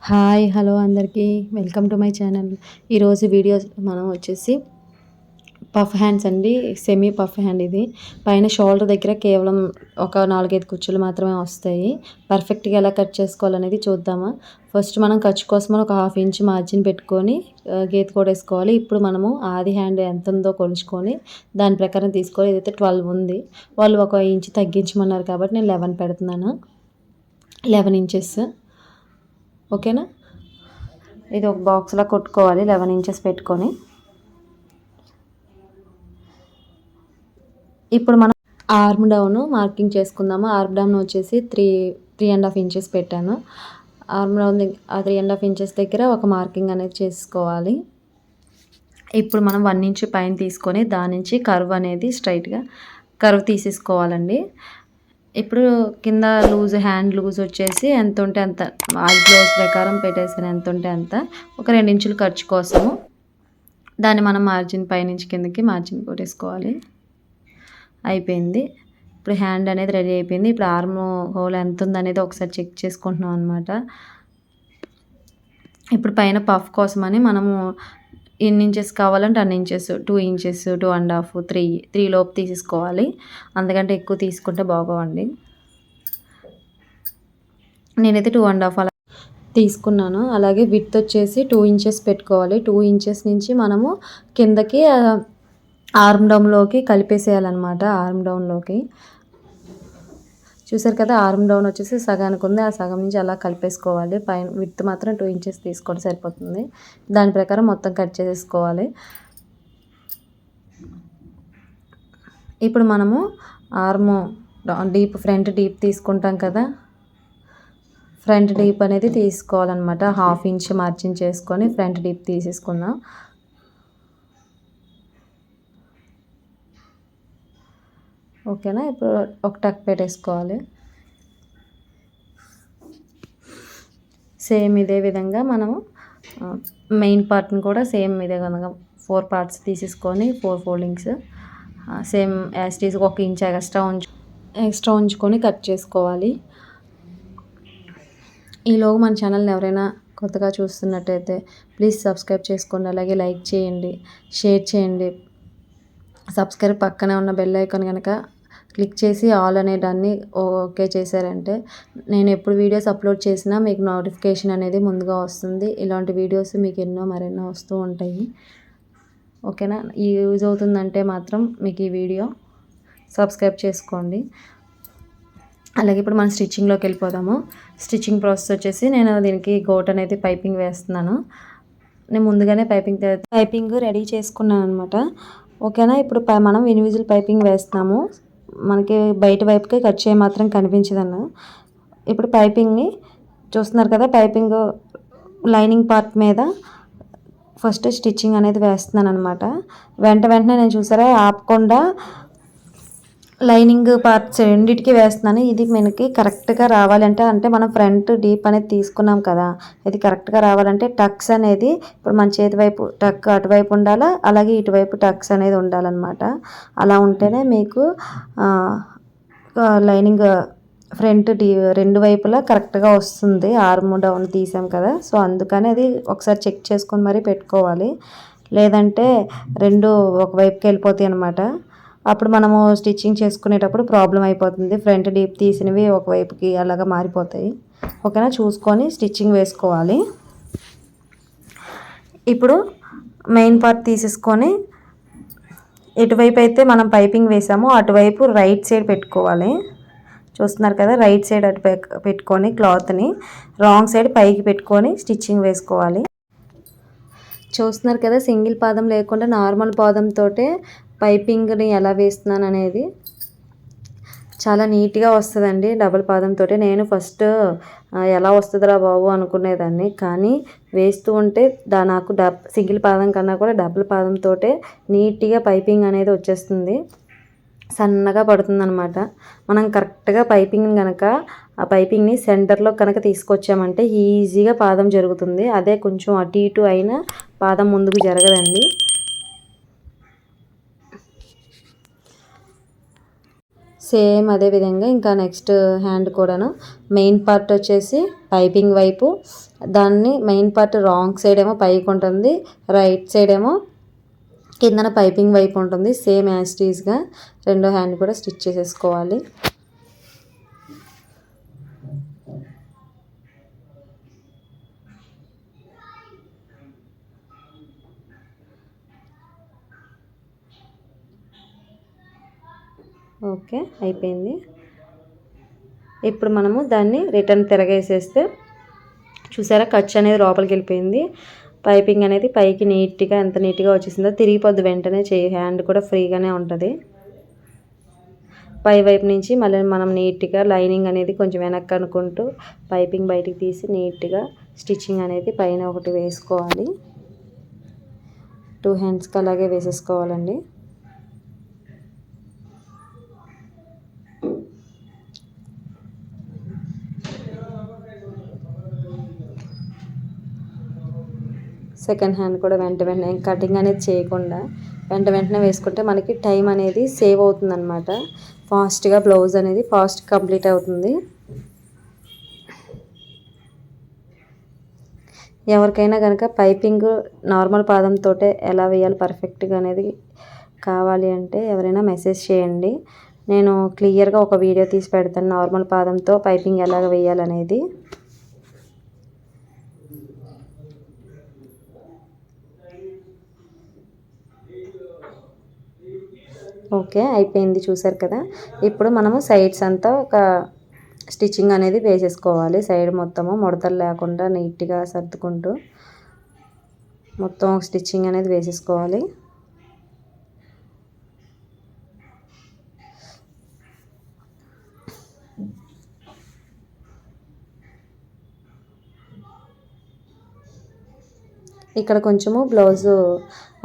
Hi hello అందరికీ welcome to my channel. ఈరోజు video మనం వచ్చేసి పఫ్ హ్యాండ్స్ అండి. సెమీ పఫ్ హ్యాండ్ ఇది. పైన షోల్డర్ దగ్గర కేవలం ఒక 4-5 కుచ్చులు మాత్రమే వస్తాయి. పర్ఫెక్ట్గా ఎలా కట్ చేసుకోవాలనేది చూద్దామా. ఫస్ట్ మనం ఖర్చు కోసం ఒక 1/2 ఇంచ్ మార్జిన్ పెట్టుకొని గీత కూడా వేసుకోవాలి. ఇప్పుడు మనము ఆది హ్యాండ్ ఎంత ఉందో కొలుచుకొని దాని ప్రకారం తీసుకోవాలి. ఇదైతే 12 ఉంది. వాళ్ళు 1 ఇంచ్ తగ్గించమన్నారు కాబట్టి నేను 11 పెడుతున్నాను. 11 ఇంచెస్ ఓకేనా. ఇది ఒక బాక్స్లో కొట్టుకోవాలి 11 ఇంచెస్ పెట్టుకొని. ఇప్పుడు మనం ఆర్మ్ డౌన్ మార్కింగ్ చేసుకుందాము. ఆర్మ్ డౌన్ వచ్చేసి 3.5 ఇంచెస్ పెట్టాను. ఆర్మ్ డౌన్ 3.5 ఇంచెస్ దగ్గర ఒక మార్కింగ్ అనేది చేసుకోవాలి. ఇప్పుడు మనం 1 ఇంచ్ పైన తీసుకొని దాని నుంచి కర్వ్ అనేది స్ట్రైట్గా కర్వ్ తీసేసుకోవాలండి. ఇప్పుడు కింద లూజ్ హ్యాండ్ లూజ్ వచ్చేసి ఎంత ఉంటే అంత ఆది బ్లౌజ్ ప్రకారం పెట్టేసాను. ఎంత ఉంటే అంత ఒక 2 ఇంచులు ఖర్చు కోసము దాన్ని మనం మార్జిన్ పైనుంచి కిందకి మార్జిన్ కొట్టేసుకోవాలి. అయిపోయింది. ఇప్పుడు హ్యాండ్ అనేది రెడీ అయిపోయింది. ఇప్పుడు ఆర్మ్ హోల్ ఎంత ఉందనేది ఒకసారి చెక్ చేసుకుంటున్నాం అనమాట. ఇప్పుడు పైన పఫ్ కోసమని మనము ఎన్ని ఇంచెస్ కావాలంటే అన్ని ఇంచెస్ 2 ఇంచెస్ 2.5 3 లోపు తీసేసుకోవాలి. అంతకంటే ఎక్కువ తీసుకుంటే బాగోవండి. నేనైతే 2.5 అలా తీసుకున్నాను. అలాగే విడ్త్ వచ్చేసి 2 ఇంచెస్ పెట్టుకోవాలి. 2 ఇంచెస్ నుంచి మనము కిందకి ఆర్మ్ డౌన్లోకి కలిపేసేయాలన్నమాట. ఆర్మ్ డౌన్లోకి చూసారు కదా, ఆర్మ్ డౌన్ వచ్చేసి సగానికి ఉంది. ఆ సగం నుంచి అలా కలిపేసుకోవాలి. పైన విడ్త్ మాత్రం 2 ఇంచెస్ తీసుకోండి సరిపోతుంది. దాని ప్రకారం మొత్తం కట్ చేసేసుకోవాలి. ఇప్పుడు మనము ఆర్మ్ డీప్ ఫ్రంట్ డీప్ తీసుకుంటాం కదా, ఫ్రంట్ డీప్ అనేది తీసుకోవాలన్నమాట. 1/2 ఇంచ్ మార్జిన్ చేసుకొని ఫ్రంట్ డీప్ తీసేసుకుందాం. ఓకేనా. ఇప్పుడు ఒక టక్ పెట్టేసుకోవాలి. సేమ్ ఇదే విధంగా మనము మెయిన్ పార్ట్ని కూడా సేమ్ ఇదే విధంగా 4 పార్ట్స్ తీసేసుకొని 4 foldings same as these 1 inch extra ఉంచుకొని కట్ చేసుకోవాలి. ఈలోగా మన ఛానల్ని ఎవరైనా కొత్తగా చూస్తున్నట్టయితే ప్లీజ్ సబ్స్క్రైబ్ చేసుకోండి. అలాగే లైక్ చేయండి, షేర్ చేయండి. సబ్స్క్రైబ్ పక్కనే ఉన్న బెల్ ఐకాన్ కనుక క్లిక్ చేసి ఆల్ అనే దాన్ని ఓకే చేశారంటే నేను ఎప్పుడు వీడియోస్ అప్లోడ్ చేసినా మీకు నోటిఫికేషన్ అనేది ముందుగా వస్తుంది. ఇలాంటి వీడియోస్ మీకు మరెన్నో వస్తూ ఉంటాయి. ఓకేనా. యూజ్ అవుతుందంటే మాత్రం మీకు ఈ వీడియో సబ్స్క్రైబ్ చేసుకోండి. అలాగే ఇప్పుడు మనం స్టిచ్చింగ్లోకి వెళ్ళిపోదాము. స్టిచ్చింగ్ ప్రాసెస్ వచ్చేసి నేను దీనికి గోట్ అనేది పైపింగ్ వేస్తున్నాను. నేను ముందుగానే పైపింగ్ రెడీ చేసుకున్నాను అనమాట. ఓకేనా. ఇప్పుడు మనం ఇన్విజిబుల్ పైపింగ్ వేస్తున్నాము. మనకి బయట వైపుకే కట్ చేయ మాత్రం కనిపించదన్న. ఇప్పుడు పైపింగ్ని చూస్తున్నారు కదా, పైపింగ్ లైనింగ్ పార్ట్ మీద ఫస్ట్ స్టిచ్చింగ్ అనేది వేస్తున్నాను అనమాట. వెంటనే నేను చూసారా ఆపకుండా లైనింగ్ పార్ట్స్ రెండింటికి వేస్తున్నాను. ఇది మనకి కరెక్ట్గా రావాలంటే మనం ఫ్రంట్ డీప్ అనేది తీసుకున్నాం కదా, ఇది కరెక్ట్గా రావాలంటే టక్స్ అనేది ఇప్పుడు మన చేతి వైపు టక్ అటువైపు ఉండాలా, అలాగే ఇటువైపు టక్స్ అనేది ఉండాలన్నమాట. అలా ఉంటేనే మీకు లైనింగ్ ఫ్రంట్ రెండు వైపులా కరెక్ట్గా వస్తుంది. ఆర్మ్ డౌన్ తీసాం కదా, సో అందుకని అది ఒకసారి చెక్ చేసుకొని మరీ పెట్టుకోవాలి. లేదంటే రెండు ఒకవైపుకి వెళ్ళిపోతాయి అనమాట. అప్పుడు మనము స్టిచ్చింగ్ చేసుకునేటప్పుడు ప్రాబ్లం అయిపోతుంది. ఫ్రంట్ డీప్ తీసినవి ఒకవైపుకి అలాగా మారిపోతాయి. ఓకేనా. చూసుకొని స్టిచ్చింగ్ వేసుకోవాలి. ఇప్పుడు మెయిన్ పార్ట్ తీసేసుకొని ఎటువైపు అయితే మనం పైపింగ్ వేసామో అటువైపు రైట్ సైడ్ పెట్టుకోవాలి. చూస్తున్నారు కదా, రైట్ సైడ్ అటు పెట్టుకొని క్లాత్ని రాంగ్ సైడ్ పైకి పెట్టుకొని స్టిచ్చింగ్ వేసుకోవాలి. చూస్తున్నారు కదా, సింగిల్ పాదం లేకుండా నార్మల్ పాదంతో పైపింగ్ని ఎలా వేస్తున్నాను అనేది చాలా నీట్గా వస్తుందండి. డబుల్ పాదంతో నేను ఫస్ట్ ఎలా వస్తుందిరా బాబు అనుకునేదాన్ని, కానీ వేస్తూ ఉంటే నాకు సింగిల్ పాదం కన్నా కూడా డబుల్ పాదంతో నీట్గా పైపింగ్ అనేది వచ్చేస్తుంది. సన్నగా పడుతుంది అనమాట. మనం కరెక్ట్గా పైపింగ్ కనుక ఆ పైపింగ్ని సెంటర్లో కనుక తీసుకొచ్చామంటే ఈజీగా పాదం జరుగుతుంది. అదే కొంచెం అటు ఇటు అయినా పాదం ముందుకు జరగదండి. సేమ్ అదే విధంగా ఇంకా నెక్స్ట్ హ్యాండ్ కూడాను మెయిన్ పార్ట్ వచ్చేసి పైపింగ్ వైపు, దాన్ని మెయిన్ పార్ట్ రాంగ్ సైడ్ ఏమో పైకి ఉంటుంది, రైట్ సైడ్ ఏమో కిందన పైపింగ్ వైపు ఉంటుంది. సేమ్ యాజ్ టీజ్గా రెండో హ్యాండ్ కూడా స్టిచ్ చేసేసుకోవాలి. ఓకే, అయిపోయింది. ఇప్పుడు మనము దాన్ని రిటర్న్ తిరగేసేస్తే చూసారా ఖర్చు అనేది లోపలికి వెళ్ళిపోయింది. పైపింగ్ అనేది పైకి నీట్గా ఎంత నీట్గా వచ్చేసిందో, తిరిగిపోద్ది వెంటనే, హ్యాండ్ కూడా ఫ్రీగానే ఉంటుంది. పై వైపు నుంచి మళ్ళీ మనం నీట్గా లైనింగ్ అనేది కొంచెం వెనక్కి అనుకుంటూ పైపింగ్ బయటికి తీసి నీట్గా స్టిచ్చింగ్ అనేది పైన ఒకటి వేసుకోవాలి. 2 హ్యాండ్స్కి అలాగే వేసేసుకోవాలండి. సెకండ్ హ్యాండ్ కూడా వెంటనే కటింగ్ అనేది చేయకుండా వెంటనే వేసుకుంటే మనకి టైం అనేది సేవ్ అవుతుంది అనమాట. ఫాస్ట్గా బ్లౌజ్ అనేది ఫాస్ట్ కంప్లీట్ అవుతుంది. ఎవరికైనా కనుక పైపింగ్ నార్మల్ పాదంతో ఎలా వేయాలి పర్ఫెక్ట్గా అనేది కావాలి అంటే ఎవరైనా మెసేజ్ చేయండి. నేను క్లియర్గా ఒక వీడియో తీసి పెడతాను నార్మల్ పాదంతో పైపింగ్ ఎలాగ వేయాలనేది. ఓకే, అయిపోయింది. చూసారు కదా, ఇప్పుడు మనము సైడ్స్ అంతా ఒక స్టిచ్చింగ్ అనేది వేసేసుకోవాలి. సైడ్ మొత్తము ముడతలు లేకుండా నీట్గా సర్దుకుంటూ మొత్తం స్టిచ్చింగ్ అనేది వేసేసుకోవాలి. ఇక్కడ కొంచెము బ్లౌజు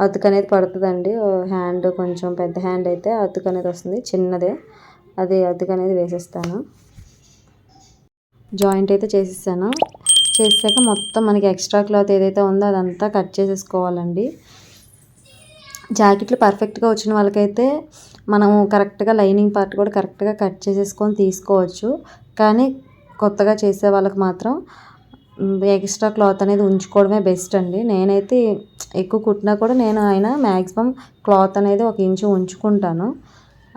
అతుకు అనేది పడుతుందండి. హ్యాండ్ కొంచెం పెద్ద హ్యాండ్ అయితే అతుకు అనేది వస్తుంది, చిన్నదే అది అతుకు అనేది వేసేస్తాను. జాయింట్ అయితే చేసేసాను. చేసాక మొత్తం మనకి ఎక్స్ట్రా క్లాత్ ఏదైతే ఉందో అదంతా కట్ చేసేసుకోవాలండి. జాకెట్లు పర్ఫెక్ట్గా వచ్చిన వాళ్ళకైతే మనం కరెక్ట్గా లైనింగ్ పార్ట్ కూడా కరెక్ట్గా కట్ చేసేసుకొని తీసుకోవచ్చు. కానీ కొత్తగా చేసే వాళ్ళకి మాత్రం ఎక్స్ట్రా క్లాత్ అనేది ఉంచుకోవడమే బెస్ట్ అండి. నేనైతే ఎక్కువ కుట్టినా కూడా నేను మ్యాక్సిమం క్లాత్ అనేది 1 ఇంచు ఉంచుకుంటాను.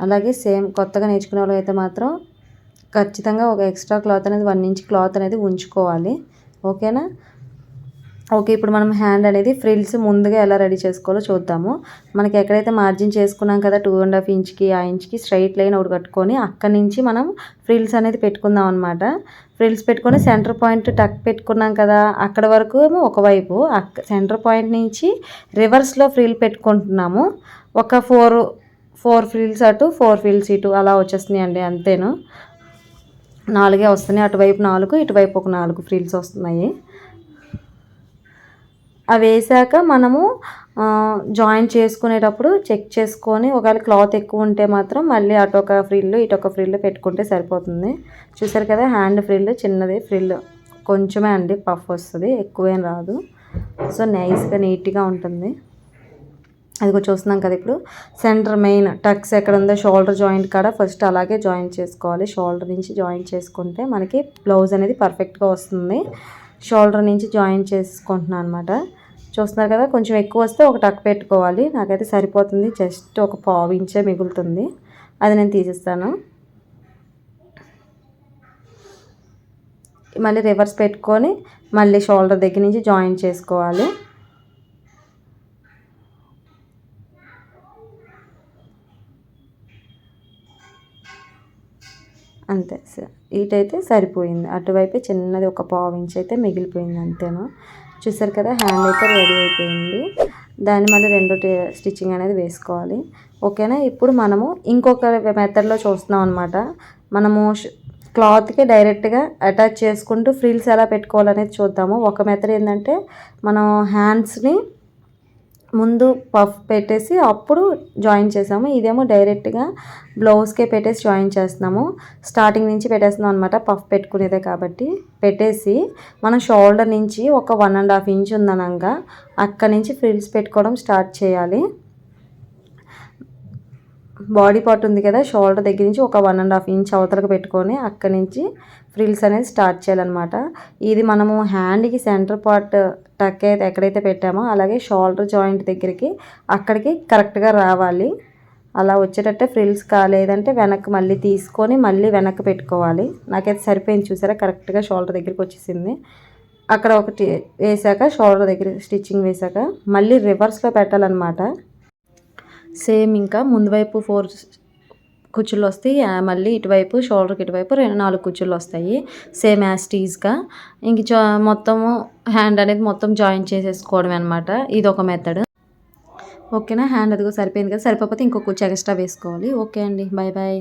అలాగే సేమ్ కొత్తగా నేర్చుకునే వాళ్ళైతే మాత్రం ఖచ్చితంగా ఒక ఎక్స్ట్రా క్లాత్ అనేది 1 ఇంచ్ క్లాత్ అనేది ఉంచుకోవాలి. ఓకేనా? ఓకే, ఇప్పుడు మనం హ్యాండ్ అనేది ఫ్రిల్స్ ముందుగా ఎలా రెడీ చేసుకోవాలో చూద్దాము. మనకి ఎక్కడైతే మార్జిన్ చేసుకున్నాం కదా 2.5 ఇంచ్కి ఆ ఇంచ్కి స్ట్రైట్ లైన్ ఒకటి కట్టుకొని అక్కడి నుంచి మనం ఫ్రిల్స్ అనేది పెట్టుకుందాం అనమాట. ఫ్రిల్స్ పెట్టుకొని సెంటర్ పాయింట్ టక్ పెట్టుకున్నాం కదా, అక్కడ వరకు ఒకవైపు సెంటర్ పాయింట్ నుంచి రివర్స్లో ఫ్రిల్ పెట్టుకుంటున్నాము. ఒక 4 ఫ్రిల్స్ అటు 4 ఫ్రిల్స్ ఇటు అలా వచ్చేస్తున్నాయి అండి. అంతేను, 4 వస్తున్నాయి. అటువైపు 4, ఇటువైపు ఒక 4 ఫ్రిల్స్ వస్తున్నాయి. అవి వేసాక మనము జాయిన్ చేసుకునేటప్పుడు చెక్ చేసుకొని ఒకవేళ క్లాత్ ఎక్కువ ఉంటే మాత్రం మళ్ళీ అటొక ఫ్రిల్ ఇటొక ఫ్రిల్ పెట్టుకుంటే సరిపోతుంది. చూసారు కదా, హ్యాండ్ ఫ్రిల్ చిన్నది, ఫ్రిల్ కొంచెమే అండి పఫ్ వస్తుంది, ఎక్కువేం రాదు. సో నైస్గా నీట్గా ఉంటుంది. అది చూస్తున్నాం కదా. ఇప్పుడు సెంటర్ మెయిన్ టక్స్ ఎక్కడ ఉందో షోల్డర్ జాయింట్ కాడ ఫస్ట్ అలాగే జాయిన్ చేసుకోవాలి. షోల్డర్ నుంచి జాయిన్ చేసుకుంటే మనకి బ్లౌజ్ అనేది పర్ఫెక్ట్గా వస్తుంది. షోల్డర్ నుంచి జాయిన్ చేసుకుంటున్నాను అనమాట. చూస్తున్నారు కదా, కొంచెం ఎక్కువ వస్తే ఒక టక్ పెట్టుకోవాలి. నాకైతే సరిపోతుంది, జస్ట్ ఒక 1/4 ఇంచే మిగులుతుంది, అది నేను తీసేస్తాను. మళ్ళీ రివర్స్ పెట్టుకొని మళ్ళీ షోల్డర్ దగ్గర నుంచి జాయిన్ చేసుకోవాలి. అంతే, ఇటైతే సరిపోయింది. అటువైపు చిన్నది ఒక 1/4 ఇంచ్ అయితే మిగిలిపోయింది, అంతేనా. చూసారు కదా, హ్యాండ్ అయితే రెడీ అయిపోయింది. దాన్ని మళ్ళీ రెండో స్టిచ్చింగ్ అనేది వేసుకోవాలి. ఓకేనా? ఇప్పుడు మనము ఇంకొక మెథడ్లో చూస్తున్నాం అనమాట. మనము క్లాత్కి డైరెక్ట్గా అటాచ్ చేసుకుంటూ ఫ్రిల్స్ ఎలా పెట్టుకోవాలనేది చూద్దాము. ఒక మెథడ్ ఏంటంటే మనం హ్యాండ్స్ని ముందు పఫ్ పెట్టేసి అప్పుడు జాయిన్ చేసాము. ఇదేమో డైరెక్ట్గా బ్లౌజ్కే పెట్టేసి జాయిన్ చేస్తున్నాము. స్టార్టింగ్ నుంచి పెట్టేస్తున్నాం అనమాట, పఫ్ పెట్టుకునేదే కాబట్టి. పెట్టేసి మనం షోల్డర్ నుంచి ఒక 1.5 ఇంచ్ ఉందనగా అక్కడి నుంచి ఫ్రిల్స్ పెట్టుకోవడం స్టార్ట్ చేయాలి. బాడీ పార్ట్ ఉంది కదా, షోల్డర్ దగ్గర నుంచి ఒక 1.5 ఇంచ్ అవతలకు పెట్టుకొని అక్కడి నుంచి ఫ్రిల్స్ అనేది స్టార్ట్ చేయాలన్నమాట. ఇది మనము హ్యాండ్కి సెంటర్ పార్ట్ టక్ అయితే ఎక్కడైతే పెట్టామో అలాగే షోల్డర్ జాయింట్ దగ్గరికి అక్కడికి కరెక్ట్గా రావాలి. అలా వచ్చేటట్టే ఫ్రిల్స్ కాలేదంటే వెనక్కి మళ్ళీ తీసుకొని మళ్ళీ వెనక్కి పెట్టుకోవాలి. నాకైతే సరిపోయింది చూసారా, కరెక్ట్గా షోల్డర్ దగ్గరికి వచ్చేసింది. అక్కడ ఒకటి వేసాక షోల్డర్ దగ్గర స్టిచ్చింగ్ వేసాక మళ్ళీ రివర్స్లో పెట్టాలన్నమాట. సేమ్ ఇంకా ముందు వైపు 4 కుచ్చుళ్ళు వస్తాయి, మళ్ళీ ఇటువైపు షోల్డర్కి ఇటువైపు 4 కుచ్చుళ్ళు వస్తాయి సేమ్ యాజ్ టీజ్గా. ఇంక మొత్తము హ్యాండ్ అనేది మొత్తం జాయిన్ చేసేసుకోవడమే అనమాట. ఇది ఒక మెథడ్. ఓకేనా, హ్యాండ్ అదిగో సరిపోయింది కదా, సరిపోతే ఇంకో కుచ్చు ఎక్స్ట్రా వేసుకోవాలి. ఓకే అండి, బాయ్ బాయ్.